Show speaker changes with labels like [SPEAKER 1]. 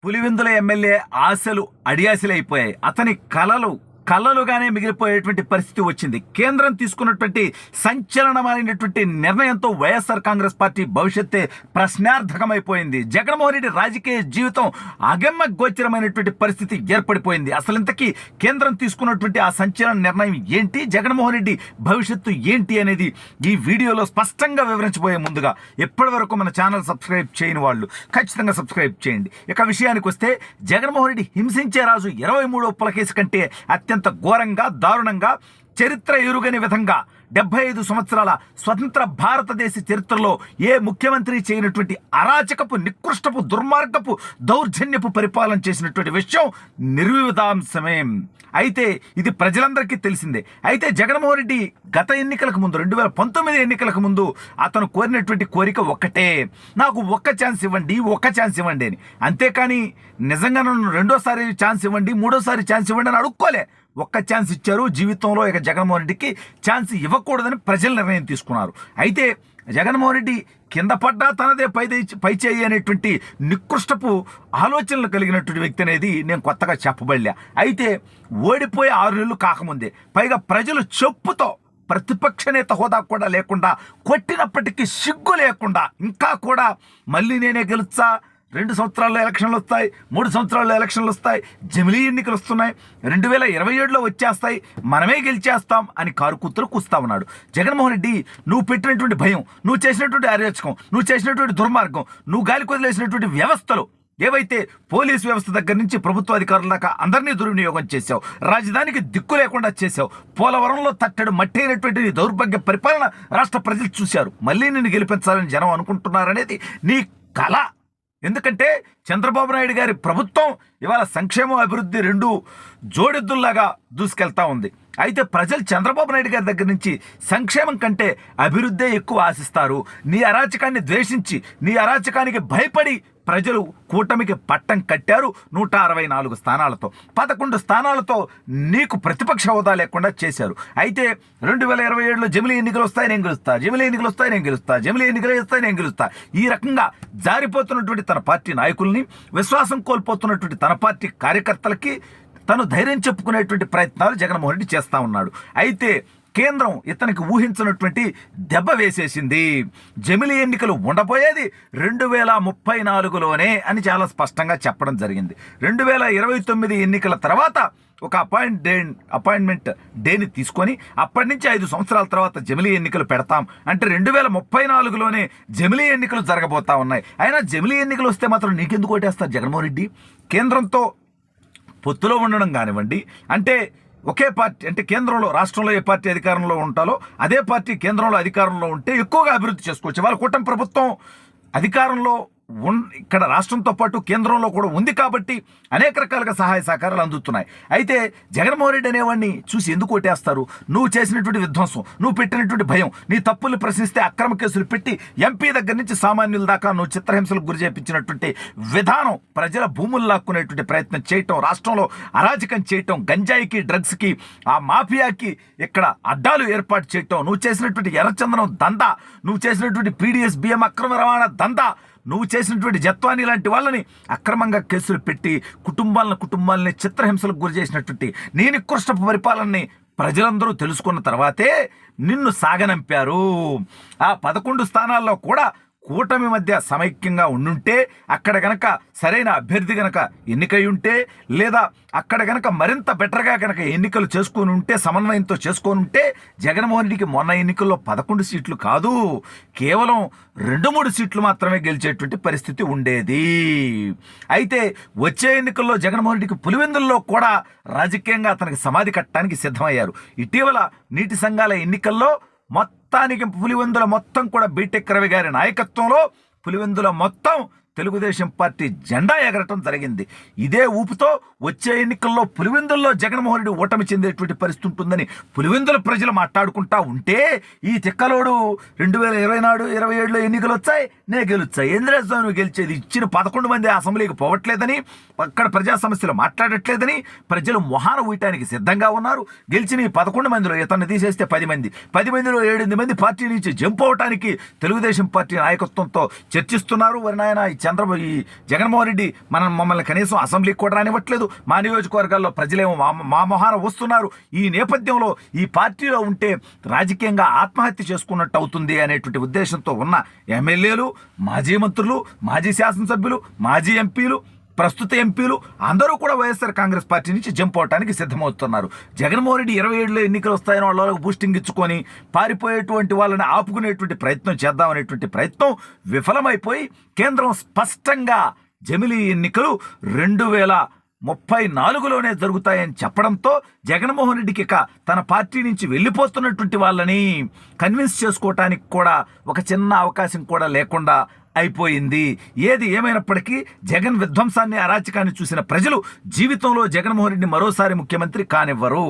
[SPEAKER 1] Pulivendula MLA ఆశలు అడియాశలైపోయాయి. అతని కలలుగానే మిగిలిపోయేటువంటి పరిస్థితి వచ్చింది. కేంద్రం తీసుకున్నటువంటి సంచలనమైనటువంటి నిర్ణయంతో వైఎస్ఆర్ కాంగ్రెస్ పార్టీ భవిష్యత్తే ప్రశ్నార్థకమైపోయింది. జగన్మోహన్ రెడ్డి రాజకీయ జీవితం అగమ్య గోచరమైనటువంటి పరిస్థితి ఏర్పడిపోయింది. అసలు ఇంతకీ కేంద్రం తీసుకున్నటువంటి ఆ సంచలన నిర్ణయం ఏంటి, జగన్మోహన్ రెడ్డి భవిష్యత్తు ఏంటి అనేది ఈ వీడియోలో స్పష్టంగా వివరించబోయే ముందుగా ఎప్పటి వరకు మన ఛానల్ సబ్స్క్రైబ్ చేయని వాళ్ళు ఖచ్చితంగా సబ్స్క్రైబ్ చేయండి. ఇక విషయానికి వస్తే, జగన్మోహన్ రెడ్డి హింసించే రాజు 23వ పులకేసు కంటే అత్యంత ఘోరంగా, దారుణంగా, చరిత్ర ఎరుగని విధంగా 75 సంవత్సరాల స్వతంత్ర భారతదేశ చరిత్రలో ఏ ముఖ్యమంత్రి చేయనటువంటి అరాచకపు, నికృష్టపు, దుర్మార్గపు, దౌర్జన్యపు పరిపాలన చేసినటువంటి విషయం నిర్వివాదాంశమే. అయితే ఇది ప్రజలందరికీ తెలిసిందే. అయితే జగన్మోహన్ రెడ్డి గత ఎన్నికలకు ముందు, 2019 ఎన్నికలకు ముందు అతను కోరినటువంటి కోరిక ఒక్కటే, నాకు ఒక్క ఛాన్స్ ఇవ్వండి అని. అంతేకాని నిజంగా నన్ను రెండోసారి ఛాన్స్ ఇవ్వండి, మూడోసారి ఛాన్స్ ఇవ్వండి అని అడుక్కోలే. ఒక్క ఛాన్స్ ఇచ్చారు. జీవితంలో ఇక జగన్మోహన్ రెడ్డికి ఛాన్స్ ఇవ్వకూడదని ప్రజలు నిర్ణయం తీసుకున్నారు. అయితే జగన్మోహన్ రెడ్డి కింద పడ్డా తనదే పై చేయి అనేటువంటి నికృష్టపు ఆలోచనలు కలిగినటువంటి వ్యక్తి అనేది నేను కొత్తగా చెప్పబడలే. అయితే ఓడిపోయి 6 నెలలు కాకముందే, పైగా ప్రజలు చెప్పుతో ప్రతిపక్ష నేత హోదా కూడా లేకుండా కొట్టినప్పటికీ సిగ్గు లేకుండా ఇంకా కూడా మళ్ళీ నేనే గెలుస్తా, 2 సంవత్సరాల్లో ఎలక్షన్లు వస్తాయి, 3 సంవత్సరాల్లో ఎలక్షన్లు వస్తాయి, జమిలీ ఎన్నికలు వస్తున్నాయి, 2027లో వచ్చేస్తాయి, మనమే గెలిచేస్తాం అని కారు కూతురు కూస్తా ఉన్నాడు. జగన్మోహన్ రెడ్డి, నువ్వు పెట్టినటువంటి భయం, నువ్వు చేసినటువంటి అరాచకం, నువ్వు చేసినటువంటి దుర్మార్గం, నువ్వు గాలి కొదిలేసినటువంటి వ్యవస్థలు ఏవైతే పోలీస్ వ్యవస్థ దగ్గర నుంచి ప్రభుత్వ అధికారుల దాకా అందరినీ దుర్వినియోగం చేశావు, రాజధానికి దిక్కు లేకుండా చేశావు, పోలవరంలో తట్టడు మట్టి అయినటువంటి నీ దౌర్భాగ్య పరిపాలన రాష్ట్ర ప్రజలు చూశారు. మళ్ళీ నిన్ను గెలిపించాలని జనం అనుకుంటున్నారనేది నీ కళ. ఎందుకంటే చంద్రబాబు నాయుడు గారి ప్రభుత్వం ఇవాళ సంక్షేమం, అభివృద్ధి రెండు జోడెద్దుల్లాగా దూసుకెళ్తా ఉంది. అయితే ప్రజలు చంద్రబాబు నాయుడు గారి దగ్గర నుంచి సంక్షేమం కంటే అభివృద్ధే ఎక్కువ ఆశిస్తారు. నీ అరాచకాన్ని ద్వేషించి, నీ అరాచకానికి భయపడి ప్రజలు కూటమికి పట్టం కట్టారు. 164 స్థానాలతో, 11 స్థానాలతో నీకు ప్రతిపక్ష హోదా లేకుండా చేశారు. అయితే 2027లో జమిలీ ఎన్నికలు వస్తాయి, నేను గెలుస్తా, జమిలీ ఎన్నికలు వస్తాయి, నేను గెలుస్తా, జమిలీ ఎన్నికలు వస్తాయి, నేను గెలుస్తా, ఈ రకంగా జారిపోతున్నటువంటి తన పార్టీ నాయకుల్ని, విశ్వాసం కోల్పోతున్నటువంటి తన పార్టీ కార్యకర్తలకి తను ధైర్యం చెప్పుకునేటువంటి ప్రయత్నాలు జగన్మోహన్ రెడ్డి చేస్తూ ఉన్నాడు. అయితే కేంద్రం ఇతనికి ఊహించినటువంటి దెబ్బ వేసేసింది. జమిలీ ఎన్నికలు ఉండబోయేది 2034లోనే అని చాలా స్పష్టంగా చెప్పడం జరిగింది. 2029 ఎన్నికల తర్వాత ఒక అపాయింట్మెంట్ డేని తీసుకొని అప్పటి నుంచి 5 సంవత్సరాల తర్వాత జమిలీ ఎన్నికలు పెడతాం అంటే 2034లోనే జమిలీ ఎన్నికలు జరగబోతా ఉన్నాయి. అయినా జమిలీ ఎన్నికలు వస్తే మాత్రం నీకెందుకు ఓటేస్తారు జగన్మోహన్ రెడ్డి? కేంద్రంతో పొత్తులో ఉండడం కానివ్వండి, అంటే ఒకే పార్టీ, అంటే కేంద్రంలో, రాష్ట్రంలో ఏ పార్టీ అధికారంలో ఉంటాలో అదే పార్టీ కేంద్రంలో అధికారంలో ఉంటే ఎక్కువగా అభివృద్ధి చేసుకోవచ్చు. వాళ్ళ కూటమి ప్రభుత్వం అధికారంలో ఇక్కడ రాష్ట్రంతో పాటు కేంద్రంలో కూడా ఉంది కాబట్టి అనేక రకాలుగా సహాయ సహకారాలు అందుతున్నాయి. అయితే జగన్మోహన్ రెడ్డి అనేవాడిని చూసి ఎందుకు ఓటేస్తారు? నువ్వు చేసినటువంటి విధ్వంసం, నువ్వు పెట్టినటువంటి భయం, నీ తప్పులు ప్రశ్నిస్తే అక్రమ కేసులు పెట్టి ఎంపీ దగ్గర నుంచి సామాన్యుల దాకా నువ్వు చిత్రహింసలకు గురి చేయించినటువంటి విధానం, ప్రజల భూములు లాక్కునేటువంటి ప్రయత్నం చేయటం, రాష్ట్రంలో అరాజకం చేయటం, గంజాయికి, డ్రగ్స్కి, ఆ మాఫియాకి ఇక్కడ అడ్డాలు ఏర్పాటు చేయటం, నువ్వు చేసినటువంటి ఎర్రచందనం దందా, నువ్వు చేసినటువంటి PDS బియ్యం అక్రమ రవాణా దందా, నువ్వు చేసినటువంటి జత్వాని లాంటి వాళ్ళని అక్రమంగా కేసులు పెట్టి కుటుంబాలని చిత్రహింసలకు గురి చేసినటువంటి నీ నికృష్టపు పరిపాలనని ప్రజలందరూ తెలుసుకున్న తర్వాతే నిన్ను సాగనంపారు. ఆ 11 స్థానాల్లో కూడా కూటమి మధ్య సమైక్యంగా ఉండుంటే, అక్కడ గనక సరైన అభ్యర్థి గనక ఎన్నికై ఉంటే, లేదా అక్కడ గనక మరింత బెటర్గా గనక ఎన్నికలు చేసుకొని ఉంటే, సమన్వయంతో చేసుకొని ఉంటే, జగన్మోహన్ రెడ్డికి మొన్న ఎన్నికల్లో 11 సీట్లు కాదు, కేవలం 2-3 సీట్లు మాత్రమే గెలిచేటువంటి పరిస్థితి ఉండేది. అయితే వచ్చే ఎన్నికల్లో జగన్మోహన్ రెడ్డికి పులివెందుల్లో కూడా రాజకీయంగా అతనికి సమాధి కట్టడానికి సిద్ధమయ్యారు. ఇటీవల నీటి సంఘాల ఎన్నికల్లో మొత్తానికి పులివెందుల మొత్తం కూడా బీటెక్ రవి గారి నాయకత్వంలో పులివెందుల మొత్తం తెలుగుదేశం పార్టీ జెండా ఎగరటం జరిగింది. ఇదే ఊపుతో వచ్చే ఎన్నికల్లో పులివెందుల్లో జగన్మోహన్ రెడ్డి ఓటమి చెందేటువంటి పరిస్థితి ఉంటుందని పులివెందుల ప్రజలు మాట్లాడుకుంటా ఉంటే, ఈ తిక్కలోడు 2027లో ఎన్నికలు వచ్చాయి, నే గెలుస్తాయి, ఏంద్రస్వామి గెలిచేది, ఇచ్చిన 11 మంది అసెంబ్లీకి పోవట్లేదని, అక్కడ ప్రజా సమస్యలు మాట్లాడట్లేదని ప్రజలు మొహాన ఊయటానికి సిద్ధంగా ఉన్నారు. గెలిచిన ఈ 11 మందిలో ఇతన్ని తీసేస్తే 10 మంది, 10 మందిలో 7 మంది పార్టీ నుంచి జంప్ అవటానికి తెలుగుదేశం పార్టీ నాయకత్వంతో చర్చిస్తున్నారు. వరి నాయన ఈ జగన్మోహన్ రెడ్డి మమ్మల్ని కనీసం అసెంబ్లీకి కూడా రానివ్వట్లేదు, మా నియోజకవర్గాల్లో ప్రజలేమో మా మొహాన వస్తున్నారు, ఈ నేపథ్యంలో ఈ పార్టీలో ఉంటే రాజకీయంగా ఆత్మహత్య చేసుకున్నట్టు అవుతుంది అనేటువంటి ఉద్దేశంతో ఉన్న ఎమ్మెల్యేలు, మాజీ మంత్రులు, మాజీ శాసనసభ్యులు, మాజీ ఎంపీలు, ప్రస్తుత ఎంపీలు అందరూ కూడా వైఎస్ఆర్ కాంగ్రెస్ పార్టీ నుంచి జంప్ అవడానికి సిద్ధమవుతున్నారు. జగన్మోహన్ రెడ్డి 27లో ఎన్నికలు వస్తాయని వాళ్ళకు బూస్టింగ్ ఇచ్చుకొని పారిపోయేటువంటి వాళ్ళని ఆపుకునేటువంటి ప్రయత్నం చేద్దామనేటువంటి ప్రయత్నం విఫలమైపోయి కేంద్రం స్పష్టంగా జమిలీ ఎన్నికలు 2034లోనే జరుగుతాయని చెప్పడంతో జగన్మోహన్ రెడ్డికి ఇక తన పార్టీ నుంచి వెళ్ళిపోతున్నటువంటి వాళ్ళని కన్విన్స్ చేసుకోవటానికి కూడా ఒక చిన్న అవకాశం కూడా లేకుండా అయిపోయింది. ఏది ఏమైనప్పటికీ జగన్ విధ్వంసాన్ని, అరాచకాన్ని చూసిన ప్రజలు జీవితంలో జగన్మోహన్ రెడ్డిని మరోసారి ముఖ్యమంత్రి కానివ్వరు.